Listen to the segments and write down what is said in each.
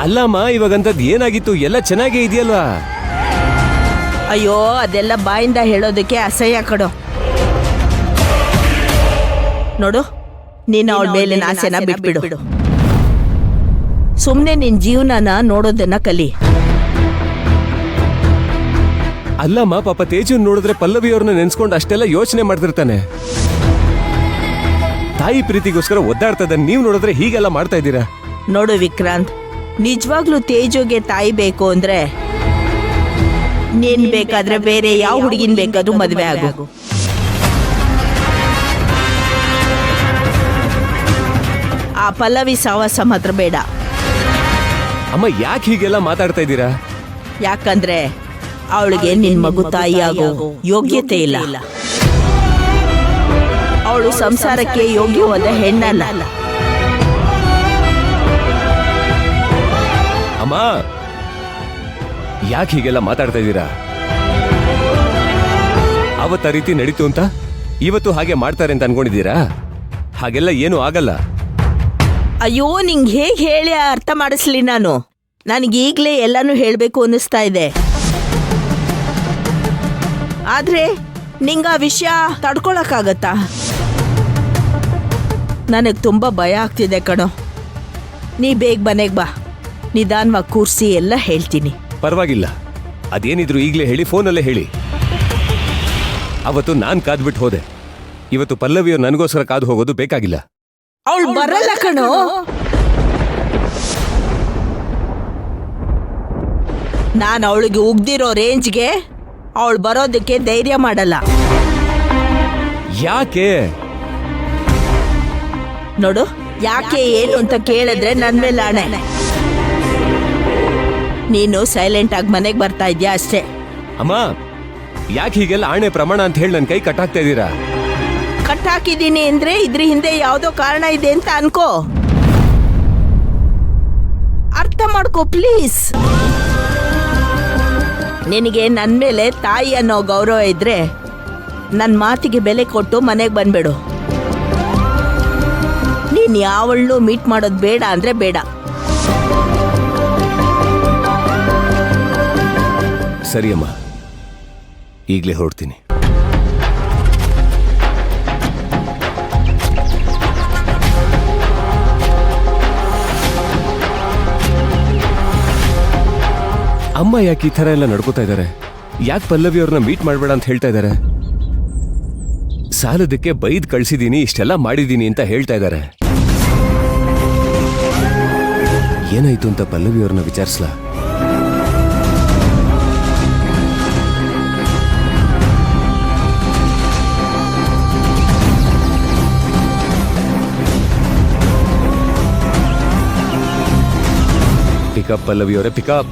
ಅಲ್ಲಮ್ಮ ಇವಾಗಂತದ್ ಏನಾಗಿತ್ತು? ಎಲ್ಲ ಚೆನ್ನಾಗೇ ಇದೆಯಲ್ವಾ? ಅಯ್ಯೋ ಅದೆಲ್ಲ ಬಾಯಿಂದ ಹೇಳೋದಕ್ಕೆ ಅಸಹ್ಯ ಕಡೋ. ನೋಡು, ನೀನು ಅವಳ ಮೇಲಿನ ಆಸೆನ ಬಿಟ್ಬಿಡು. ಸುಮ್ನೆ ನಿನ್ ಜೀವನನ ನೋಡೋದನ್ನ ಕಲಿ. ಅಲ್ಲಮ್ಮ, ಪಾಪ ತೇಜುನ್ ನೋಡಿದ್ರೆ ಪಲ್ಲವಿ ಅವ್ರನ್ನ ನೆನ್ಸ್ಕೊಂಡು ಅಷ್ಟೆಲ್ಲ ಯೋಚನೆ ಮಾಡ್ತಿರ್ತಾನೆ. ತಾಯಿ ಪ್ರೀತಿಗೋಸ್ಕರ ಒದ್ದಾಡ್ತದ, ನೀವ್ ನೋಡಿದ್ರೆ ಹೀಗೆಲ್ಲ ಮಾಡ್ತಾ ಇದ್ದೀರಾ? ನೋಡು ವಿಕ್ರಾಂತ್, ನಿಜವಾಗ್ಲೂ ತೇಜುಗೆ ತಾಯಿ ಬೇಕು ಅಂದ್ರೆ ನೀನ್ ಬೇಕಾದ್ರೆ ಬೇರೆ ಯಾವ ಹುಡುಗಿನ ಬೇಕಾದ್ರೂ ಮದ್ವೆ ಆಗು. ಆ ಪಲ್ಲವಿ ಸಾವಾಸ ಮಾತ್ರ ಬೇಡ. ಅಮ್ಮ, ಯಾಕೆ ಹೀಗೆಲ್ಲ ಮಾತಾಡ್ತಾ ಇದ್ದೀರಾ? ಯಾಕಂದ್ರೆ ಅವಳಿಗೆ ನಿನ್ ಮಗು ತಾಯಿ ಆಗೋ ಯೋಗ್ಯತೆ ಇಲ್ಲ. ಅವಳು ಸಂಸಾರಕ್ಕೆ ಯೋಗ್ಯವಾದ ಹೆಣ್ಣಲ್ಲ. ಅಮ್ಮ, ಯಾಕೆ ಹೀಗೆಲ್ಲ ಮಾತಾಡ್ತಾ ಇದ್ದೀರಾ? ಅವತ್ತ ರೀತಿ ನಡೀತು ಅಂತ ಇವತ್ತು ಹಾಗೆ ಮಾಡ್ತಾರೆ ಅಂತ ಅನ್ಕೊಂಡಿದ್ದೀರಾ? ಹಾಗೆಲ್ಲ ಏನು ಆಗಲ್ಲ. ಅಯ್ಯೋ, ನಿಂಗ್ ಹೇಗ್ ಹೇಳಿ ಅರ್ಥ ಮಾಡಿಸ್ಲಿ ನಾನು? ನನಗೀಗ್ಲೇ ಎಲ್ಲಾನು ಹೇಳ್ಬೇಕು ಅನ್ನಿಸ್ತಾ ಇದೆ. ಆದ್ರೆ ನಿಂಗ ಆ ವಿಷಯ ತಡ್ಕೊಳಕ್ಕಾಗತ್ತಾ? ನನಗ್ ತುಂಬಾ ಭಯ ಆಗ್ತಿದೆ ಕಣೋ. ನೀ ಬೇಗ ಮನೆಗ್ ಬಾ, ನಿಧಾನವಾಗಿ ಕೂರ್ಸಿ ಎಲ್ಲ ಹೇಳ್ತೀನಿ. ಪರವಾಗಿಲ್ಲ, ಅದೇನಿದ್ರು ಈಗಲೇ ಹೇಳಿ, ಫೋನಲ್ಲೇ ಹೇಳಿ. ಅವತ್ತು ನಾನ್ ಕಾದ್ಬಿಟ್ಟು ಹೋದೆ. ಇವತ್ತು ಪಲ್ಲವಿಯವ್ರು ನನಗೋಸ್ಕರ ಕಾದು ಹೋಗೋದು ಬೇಕಾಗಿಲ್ಲ. ಅವಳು ಬರಲ್ಲ ಕಣೋ. ನಾನು ಅವಳಿಗೆ ಉಗ್ದಿರೋ ರೇಂಜ್ಗೆ ಅವಳು ಬರೋದಕ್ಕೆ ಧೈರ್ಯ ಮಾಡಲ್ಲ. ಯಾಕೆ? ನೋಡು, ಯಾಕೆ ಏನು ಅಂತ ಕೇಳಿದ್ರೆ ನನ್ ಮೇಲೆ ಆಣೆ. ನೀನು ಸೈಲೆಂಟ್ ಆಗಿ ಮನೆಗೆ ಬರ್ತಾ ಇದ್ಯಾ ಅಷ್ಟೇ. ಅಮ್ಮ, ಯಾಕೆ ಹೀಗೆಲ್ಲ ಆಣೆ ಪ್ರಮಾಣ ಅಂತ ಹೇಳಿ ನನ್ನ ಕೈ ಕಟ್ಟಾಕ್ತಾ ಇದ್ದೀರಾ? ಕಟ್ಟಾಕಿದ್ದೀನಿ ಅಂದ್ರೆ ಇದ್ರ ಹಿಂದೆ ಯಾವ್ದೋ ಕಾರಣ ಇದೆ ಅಂತ ಅನ್ಕೋ. ಅರ್ಥ ಮಾಡ್ಕೋ ಪ್ಲೀಸ್. ನಿನಗೆ ನನ್ ಮೇಲೆ ತಾಯಿ ಅನ್ನೋ ಗೌರವ ಇದ್ರೆ ನನ್ನ ಮಾತಿಗೆ ಬೆಲೆ ಕೊಟ್ಟು ಮನೆಗೆ ಬಂದ್ಬಿಡು. ನೀನ್ ಯಾವಳನ್ನೂ ಮೀಟ್ ಮಾಡೋದು ಬೇಡ ಅಂದ್ರೆ ಬೇಡ. ಸರಿ ಅಮ್ಮ, ಈಗಲೇ ಹೊರಡ್ತೀನಿ. ಅಮ್ಮ ಯಾಕೆ ಈ ಥರ ಎಲ್ಲ ನಡ್ಕೋತಾ ಇದ್ದಾರೆ? ಯಾಕೆ ಪಲ್ಲವಿ ಅವ್ರನ್ನ ಮೀಟ್ ಮಾಡಬೇಡ ಅಂತ ಹೇಳ್ತಾ ಇದ್ದಾರೆ? ಸಾಲದಕ್ಕೆ ಬೈದ್ ಕಳ್ಸಿದೀನಿ, ಇಷ್ಟೆಲ್ಲ ಮಾಡಿದೀನಿ ಅಂತ ಹೇಳ್ತಾ ಇದ್ದಾರೆ. ಏನಾಯ್ತು ಅಂತ ಪಲ್ಲವಿ ಅವ್ರನ್ನ ವಿಚಾರಿಸ್ಲಾ? ಪಿಕಪ್ ಪಲ್ಲವಿ ಅವರೇ, ಪಿಕಪ್.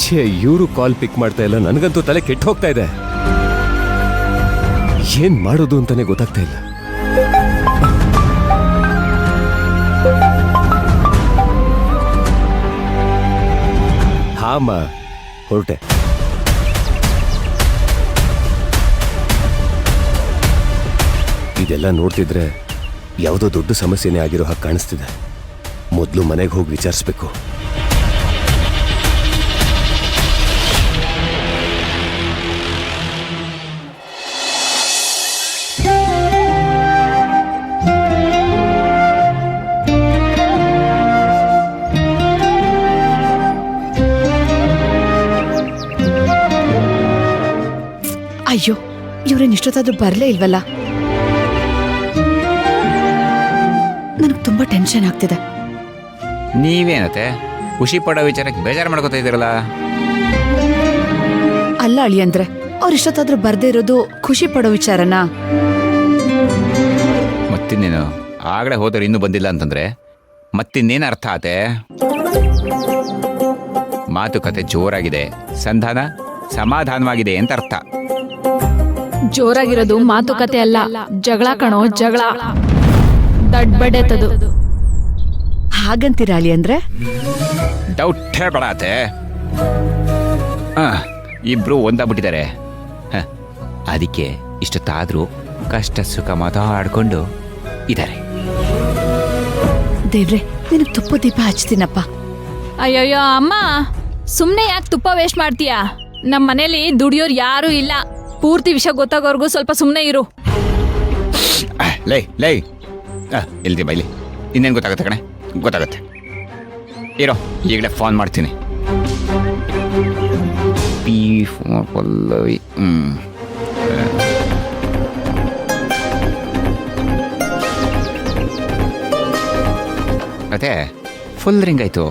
ಛೇ, ಇವರು ಕಾಲ್ ಪಿಕ್ ಮಾಡ್ತಾ ಇಲ್ಲ. ನನಗಂತೂ ತಲೆ ಕೆಟ್ಟು ಹೋಗ್ತಾ ಇದೆ. ಏನ್ ಮಾಡೋದು ಅಂತಾನೆ ಗೊತ್ತಾಗ್ತಾ ಇಲ್ಲ. ಹಾಮ್ಮ, ಹೊರಟೆ. ಇದೆಲ್ಲ ನೋಡ್ತಿದ್ರೆ ಯಾವುದೋ ದೊಡ್ಡ ಸಮಸ್ಯೆನೇ ಆಗಿರೋ ಹಾಗೆ ಕಾಣಿಸ್ತಿದೆ. ಮೊದಲು ಮನೆಗೆ ಹೋಗಿ ವಿಚಾರಿಸ್ಬೇಕು. ಅಯ್ಯೋ, ಇವ್ರೇನ್ ಇಷ್ಟೊತ್ತಾದ್ರೂ ಬರ್ಲೇ ಇಲ್ವಲ್ಲ? ನನಗೆ ತುಂಬಾ ಟೆನ್ಷನ್ ಆಗ್ತಿದೆ. ನೀವೇನತ್ತೆ ಖುಷಿ ಪಡೋ ವಿಚಾರಕ್ಕೆ ಬೇಜಾರು ಮಾಡ್ಕೋತಾ ಇದ್ದೀರಲ್ಲ? ಅಲ್ಲ ಅಳಿಯಂದ್ರೆ, ಅವ್ರು ಇಷ್ಟೊತ್ತಾದ್ರೂ ಬರ್ದೇ ಇರೋದು ಖುಷಿ ಪಡೋ ವಿಚಾರನಾ? ಮತ್ತಿನ್ನೇನು, ಆಗಲೇ ಹೋದವ್ರು ಇನ್ನೂ ಬಂದಿಲ್ಲ ಅಂತಂದ್ರೆ ಮತ್ತಿನ್ನೇನು ಅರ್ಥ ಆತೆ? ಮಾತುಕತೆ ಜೋರಾಗಿದೆ, ಸಂಧಾನ ಸಮಾಧಾನವಾಗಿದೆ ಅಂತ ಅರ್ಥ. ಜೋರಾಗಿರೋದು ಮಾತುಕತೆ ಅಲ್ಲ, ಜಗಳ ಕಣೋ, ಜಗಳ. ದಡ್ಬಡೆತದು. ಹಾಗಂತೀರಾ ಅಳಿಯಂದ್ರೆ? ಡೌಟೇ ಬೇಡಾತೆ. ಇಬ್ರು ಒಂದಾಗ್ಬಿಟ್ಟಿದ್ದಾರೆ. ಅದಕ್ಕೆ ಇಷ್ಟೊತ್ತಾದ್ರೂ ಕಷ್ಟ ಸುಖ ಮಾತಾಡ್ಕೊಂಡು ಇದ್ದಾರೆ. ದೇವ್ರೆ ನಿನಗ್ ತುಪ್ಪ ದೀಪ ಹಚ್ತೀನಪ್ಪ. ಅಯ್ಯಯ್ಯೋ ಅಮ್ಮ, ಸುಮ್ನೆ ಯಾಕೆ ತುಪ್ಪ ವೇಸ್ಟ್ ಮಾಡ್ತೀಯಾ? ನಮ್ಮ ಮನೇಲಿ ದುಡಿಯೋರು ಯಾರೂ ಇಲ್ಲ. ಪೂರ್ತಿ ವಿಷಯ ಗೊತ್ತಾಗೋರ್ಗು ಸ್ವಲ್ಪ ಸುಮ್ನೆ ಇರು. ಲೈ ಲೈ ಇಲ್ದಿ ಬೈಲಿ, ಇನ್ನೇನು ಗೊತ್ತಾಗುತ್ತೆ ಕಣೆ? ಗೊತ್ತಾಗುತ್ತೆ ಇರೋ, ಈಗಲೇ ಫೋನ್ ಮಾಡ್ತೀನಿ. P4 ಪಲ್ಲವಿ. ಅದೇ ಫುಲ್ ರಿಂಗ್ ಆಯ್ತು.